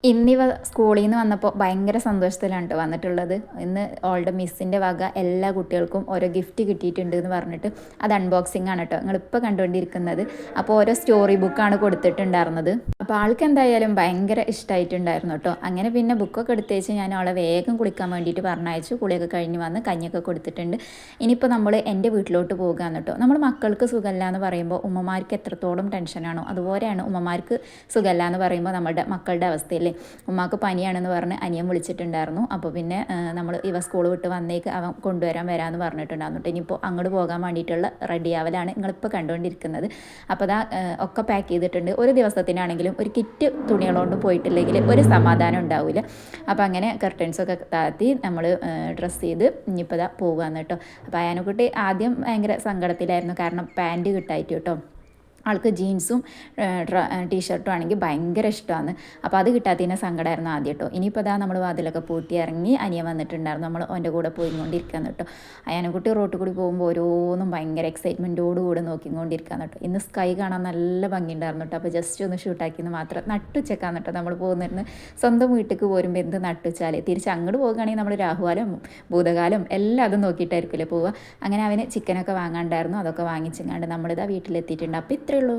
ഇന്നിവ സ്കൂളിൽ നിന്ന് വന്നപ്പോൾ ഭയങ്കര സന്തോഷത്തിലാണ് കേട്ടോ വന്നിട്ടുള്ളത്. ഇന്ന് ഓൾഡ് മിസ്സിൻ്റെ വക എല്ലാ കുട്ടികൾക്കും ഓരോ ഗിഫ്റ്റ് കിട്ടിയിട്ടുണ്ട് എന്ന് പറഞ്ഞിട്ട് അത് അൺബോക്സിംഗ് ആണ് കേട്ടോ നിങ്ങളിപ്പോൾ കണ്ടുകൊണ്ടിരിക്കുന്നത്. അപ്പോൾ ഓരോ സ്റ്റോറി ബുക്കാണ് കൊടുത്തിട്ടുണ്ടായിരുന്നത്. അപ്പോൾ ആൾക്ക് എന്തായാലും ഭയങ്കര ഇഷ്ടമായിട്ടുണ്ടായിരുന്നു കേട്ടോ. അങ്ങനെ പിന്നെ ബുക്കൊക്കെ എടുത്തേച്ച് ഞാൻ അവളെ വേഗം കുളിക്കാൻ വേണ്ടിയിട്ട് പറഞ്ഞയച്ചു. കുളിയൊക്കെ കഴിഞ്ഞ് വന്ന് കഞ്ഞിയൊക്കെ കൊടുത്തിട്ടുണ്ട്. ഇനിയിപ്പോൾ നമ്മൾ എൻ്റെ വീട്ടിലോട്ട് പോകാമെന്ന് കേട്ടോ. നമ്മൾ മക്കൾക്ക് സുഖമില്ല എന്ന് പറയുമ്പോൾ ഉമ്മമാർക്ക് എത്രത്തോളം ടെൻഷനാണോ അതുപോലെയാണ് ഉമ്മമാർക്ക് സുഖമില്ല എന്ന് പറയുമ്പോൾ നമ്മുടെ മക്കളുടെ അവസ്ഥയില്ലേ. ഉമ്മാക്ക് പനിയാണെന്ന് പറഞ്ഞ് അനിയൻ വിളിച്ചിട്ടുണ്ടായിരുന്നു. അപ്പോൾ പിന്നെ നമ്മൾ ഇവ സ്കൂൾ വിട്ട് വന്നേക്ക് അവൻ കൊണ്ടുവരാൻ വരാമെന്ന് പറഞ്ഞിട്ടുണ്ടായിരുന്നു. ഇനിയിപ്പോൾ അങ്ങോട്ട് പോകാൻ വേണ്ടിയിട്ടുള്ള റെഡി ആവലാണ് നിങ്ങളിപ്പോൾ കണ്ടുകൊണ്ടിരിക്കുന്നത്. അപ്പോൾ അതാ ഒക്കെ പാക്ക് ചെയ്തിട്ടുണ്ട്. ഒരു ദിവസത്തിനാണെങ്കിലും ഒരു കിറ്റ് തുണികളോണ്ട് പോയിട്ടില്ലെങ്കിൽ ഒരു സമാധാനം ഉണ്ടാവില്ല. അപ്പോൾ അങ്ങനെ കർട്ടൻസൊക്കെ താത്തി നമ്മൾ ഡ്രസ്സ് ചെയ്ത് ഇനിയിപ്പോൾ ഇതാ പോകാമെന്ന് കേട്ടോ. അപ്പോൾ അയാനെക്കുട്ടി ആദ്യം ഭയങ്കര സങ്കടത്തിലായിരുന്നു, കാരണം പാൻറ്റ് കിട്ടായിട്ട് കേട്ടോ. ആൾക്ക് ജീൻസും ടീഷർട്ടും ആണെങ്കിൽ ഭയങ്കര ഇഷ്ടമാണ്. അപ്പോൾ അത് കിട്ടാത്തതിന് സങ്കടമായിരുന്നു ആദ്യം കേട്ടോ. ഇനിയിപ്പോൾ അതാ നമ്മൾ വാതിലൊക്കെ പൂട്ടി ഇറങ്ങി അനിയൻ വന്നിട്ടുണ്ടായിരുന്നു. നമ്മൾ അവൻ്റെ കൂടെ പോയിക്കൊണ്ടിരിക്കുകയാണ് കേട്ടോ. അയാനെക്കുട്ടി റോട്ടിൽ കൂടി പോകുമ്പോൾ ഓരോന്നും ഭയങ്കര എക്സൈറ്റ്മെൻറ്റോടുകൂടി നോക്കിക്കൊണ്ടിരിക്കുകയാണ് കേട്ടോ. ഇന്ന് സ്കൈ കാണാൻ നല്ല ഭംഗിയുണ്ടായിരുന്നു കേട്ടോ. അപ്പോൾ ജസ്റ്റ് ഒന്ന് ഷൂട്ടാക്കിയെന്ന് മാത്രം. നട്ടുച്ചക്കാണ് കേട്ടോ നമ്മൾ പോകുന്നിരുന്ന്. സ്വന്തം വീട്ടിലേക്ക് പോരുമ്പോൾ എന്ത് നട്ടുവെച്ചാൽ തിരിച്ച് അങ്ങോട്ട് പോകുകയാണെങ്കിൽ നമ്മൾ രാഹുകാലം ഭൂതകാലം എല്ലാം അതും നോക്കിയിട്ടായിരിക്കില്ലേ പോവുക. അങ്ങനെ അവന് ചിക്കനൊക്കെ വാങ്ങാണ്ടായിരുന്നു. അതൊക്കെ വാങ്ങിച്ചെങ്ങാണ്ട് നമ്മളിതാ വീട്ടിലെത്തിയിട്ടുണ്ട്. അപ്പോൾ ഇത്രയേ ഉള്ളൂ.